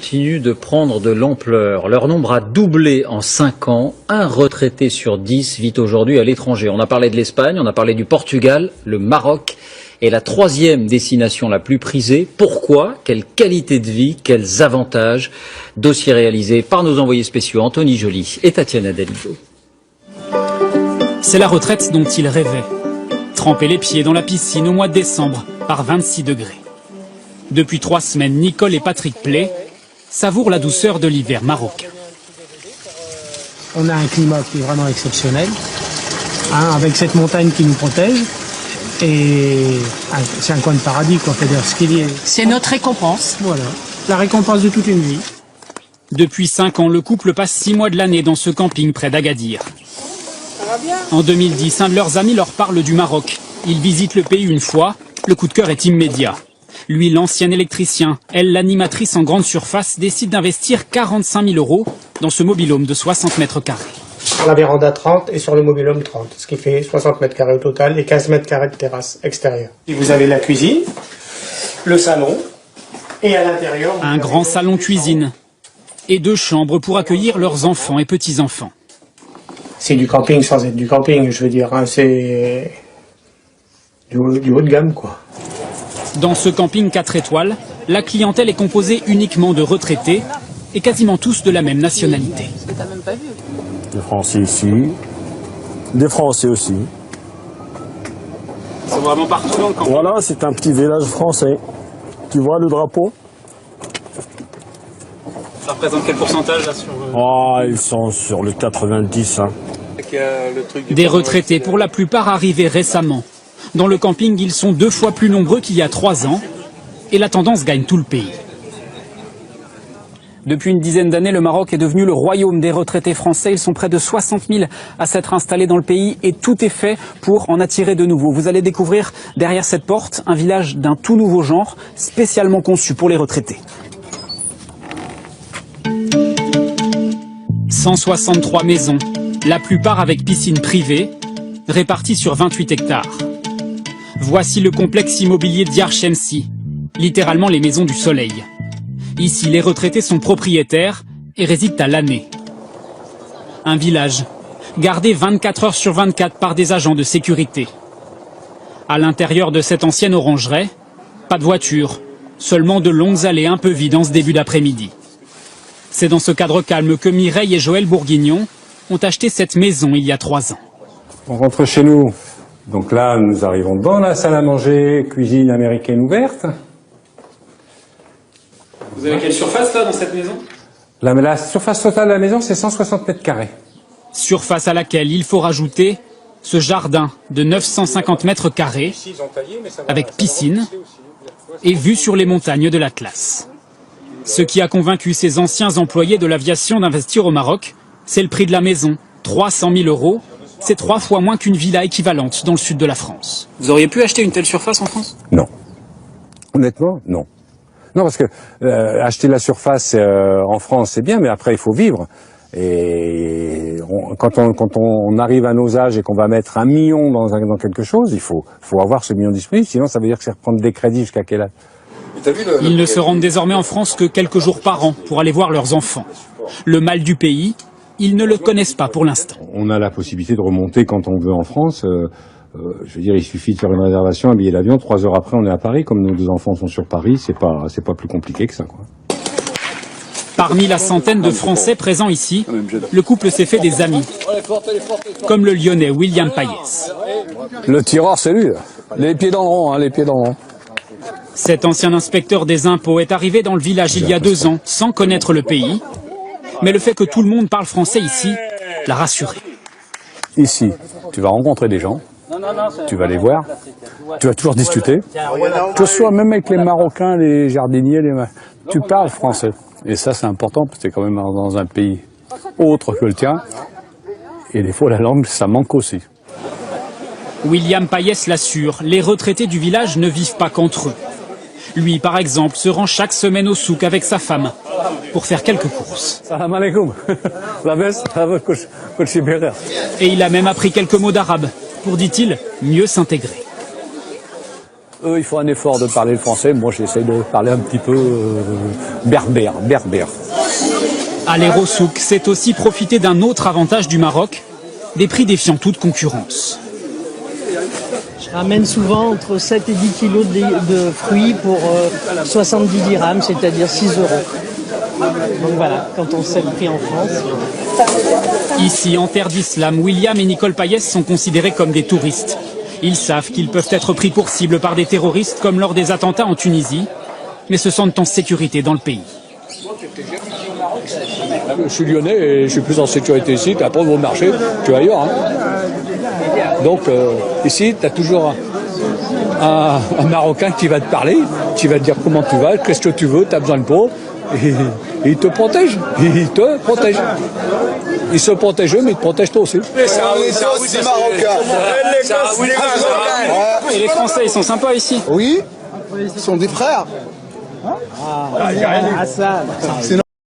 Continue de prendre de l'ampleur. Leur nombre a doublé en 5 ans. Un retraité sur 10 vit aujourd'hui à l'étranger. On a parlé de l'Espagne, on a parlé du Portugal, le Maroc est la 3e destination la plus prisée. Pourquoi? Quelle qualité de vie? Quels avantages? Dossier réalisé par nos envoyés spéciaux Anthony Joly et Tatiana Dalido. C'est la retraite dont il rêvait. Tremper les pieds dans la piscine au mois de décembre par 26 degrés. Depuis 3 semaines, Nicole et Patrick Play savourent la douceur de l'hiver marocain. On a un climat qui est vraiment exceptionnel, avec cette montagne qui nous protège. Et c'est un coin de paradis, quoi. C'est notre récompense. Voilà, la récompense de toute une vie. Depuis 5 ans, le couple passe 6 mois de l'année dans ce camping près d'Agadir. En 2010, un de leurs amis leur parle du Maroc. Ils visitent le pays une fois, le coup de cœur est immédiat. Lui, l'ancien électricien, elle, l'animatrice en grande surface, décide d'investir 45 000 € dans ce mobil-home de 60 mètres carrés. Sur la véranda 30 et sur le mobil-home 30, ce qui fait 60 mètres carrés au total et 15 mètres carrés de terrasse extérieure. Et vous avez la cuisine, le salon et à l'intérieur... Un grand salon-cuisine et 2 chambres pour accueillir leurs enfants et petits-enfants. C'est du camping sans être du camping, je veux dire, hein, c'est du haut de gamme, quoi. Dans ce camping 4 étoiles, la clientèle est composée uniquement de retraités et quasiment tous de la même nationalité. Des Français ici, des Français aussi. Ils sont vraiment partout dans le camping. Voilà, c'est un petit village français. Tu vois le drapeau? Ça représente quel pourcentage là sur... Ah, ils sont sur le 90. Hein. Des retraités pour la plupart arrivés récemment. Dans le camping, ils sont 2 fois plus nombreux qu'il y a 3 ans et la tendance gagne tout le pays. Depuis une dizaine d'années, le Maroc est devenu le royaume des retraités français. Ils sont près de 60 000 à s'être installés dans le pays et tout est fait pour en attirer de nouveaux. Vous allez découvrir derrière cette porte un village d'un tout nouveau genre, spécialement conçu pour les retraités. 163 maisons, la plupart avec piscine privée, réparties sur 28 hectares. Voici le complexe immobilier Diyar Shemsi, littéralement les maisons du soleil. Ici, les retraités sont propriétaires et résident à l'année. Un village, gardé 24 heures sur 24 par des agents de sécurité. À l'intérieur de cette ancienne orangerie, pas de voiture, seulement de longues allées un peu vides en ce début d'après-midi. C'est dans ce cadre calme que Mireille et Joël Bourguignon ont acheté cette maison il y a 3 ans. On rentre chez nous. Donc là, nous arrivons dans la salle à manger, cuisine américaine ouverte. Vous avez quelle surface là dans cette maison? La surface totale de la maison, c'est 160 mètres carrés. Surface à laquelle il faut rajouter ce jardin de 950 mètres carrés, avec piscine et vue sur les montagnes de l'Atlas. Ce qui a convaincu ces anciens employés de l'aviation d'investir au Maroc, c'est le prix de la maison, 300 000 €. C'est 3 fois moins qu'une villa équivalente dans le sud de la France. Vous auriez pu acheter une telle surface en France? Non. Honnêtement, non. Non, parce que acheter la surface en France, c'est bien, mais après, il faut vivre. Et quand on arrive à nos âges et qu'on va mettre 1 million dans quelque chose, il faut avoir ce million disponible, sinon ça veut dire que c'est reprendre des crédits jusqu'à quel âge? Ils ne se rendent désormais en France que quelques jours par an pour aller voir leurs enfants. Le mal du pays, ils ne le connaissent pas pour l'instant. On a la possibilité de remonter quand on veut en France. Je veux dire, il suffit de faire une réservation, un billet d'avion, 3 heures après on est à Paris. Comme nos 2 enfants sont sur Paris, c'est pas plus compliqué que ça, quoi. Parmi la centaine de Français présents ici, le couple s'est fait des amis, comme le Lyonnais William Payès. Le tireur, c'est lui. Les pieds dans le rond, hein, les pieds dans le rond. Cet ancien inspecteur des impôts est arrivé dans le village il y a 2 ans, sans connaître le pays. Mais le fait que tout le monde parle français ici l'a rassuré. Ici, tu vas rencontrer des gens, tu vas les voir, tu vas toujours discuter. Que ce soit même avec les Marocains, les jardiniers, tu parles français. Et ça, c'est important, parce que tu es quand même dans un pays autre que le tien. Et des fois, la langue, ça manque aussi. William Payès l'assure, les retraités du village ne vivent pas qu'entre eux. Lui, par exemple, se rend chaque semaine au souk avec sa femme pour faire quelques courses. Salam alaikum. Et il a même appris quelques mots d'arabe pour, dit-il, mieux s'intégrer. Eux, il faut un effort de parler le français. Moi, j'essaie de parler un petit peu berbère. Aller au souk, c'est aussi profiter d'un autre avantage du Maroc, des prix défiant toute concurrence. Je ramène souvent entre 7 et 10 kilos de fruits pour 70 dirhams, c'est-à-dire 6 euros. Donc voilà, quand on sait le prix en France. Ici, en terre d'islam, William et Nicole Payès sont considérés comme des touristes. Ils savent qu'ils peuvent être pris pour cible par des terroristes comme lors des attentats en Tunisie, mais se sentent en sécurité dans le pays. Je suis lyonnais et je suis plus en sécurité ici qu'après au marché, tu vas ailleurs. Hein. Donc ici, tu as toujours un Marocain qui va te parler, qui va te dire comment tu vas, qu'est-ce que tu veux, tu as besoin de quoi, et il te protège. Il te protège. Ils se protègent eux, mais ils te protègent toi aussi. Et les Français, ils sont sympas ici? Oui, ils sont des frères. Hassan.